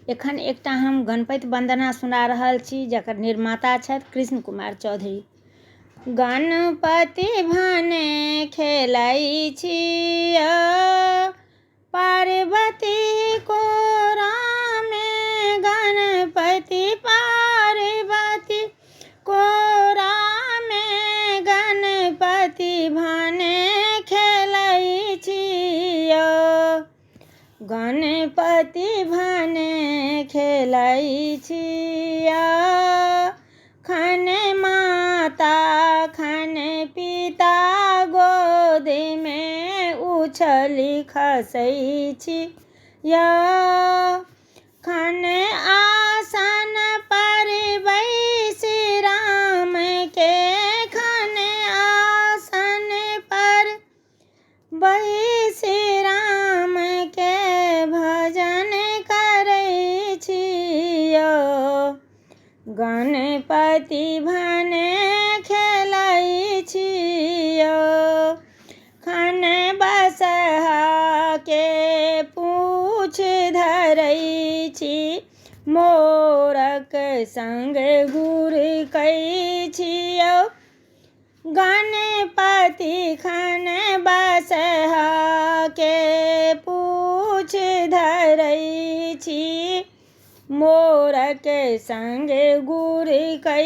एखन एकटा हम गणपति वंदना सुना रहल छी जकर निर्माता छथि कृष्ण कुमार चौधरी। गणपति भने खेलै छिय पार्वती कोरामे, गणपति पार्वती कोरामे, गणपति भने खेलै छिय, गणपति भने खेलै छिय। खने माता खने पिता गोदी में उछली खसै छिय, खने आसन पर बैसी राम के, खने आसन पर बैसी राम के भजन करै छिय, गणपति भने खेलै छिय। खने बसहा के पूछ धरै छी, मोरक संग गुरकै छिय, गणपति खने बसहा के पूछ धरै छी, मोरक संग गुरकै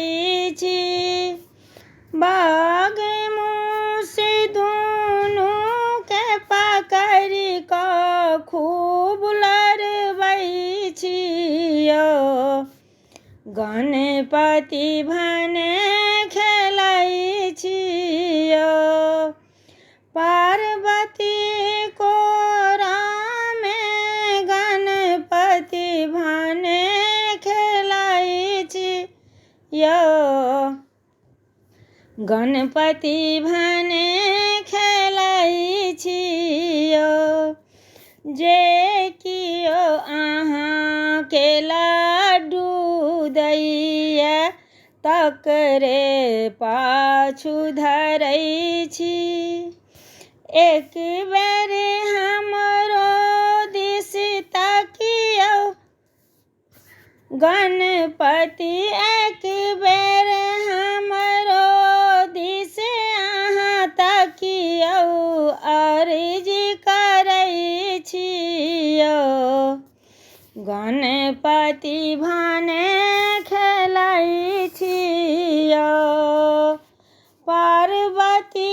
छी। बाघ मूस दुनू के पकड़ि कऽ खूब लड़बै छिय, गणपति भने खेलै छिय। पार्वती कोरामे, गणपति भने खेलै छिय, गणपति भने खेलै छिय। जे कियो अहाँके लड्डू दैया, तकरे पाछू धरै छी, एक बेर हमरो दिस तकियौ, गणपति एक बेर हमरो दिस अहाँ तकियौ, अर्जी करै छिय, गणपति भने खेलै छिय। पार्वती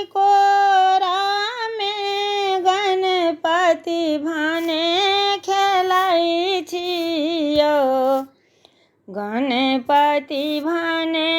कोरामे, गणपति भने खेलै छिय, गणपति भने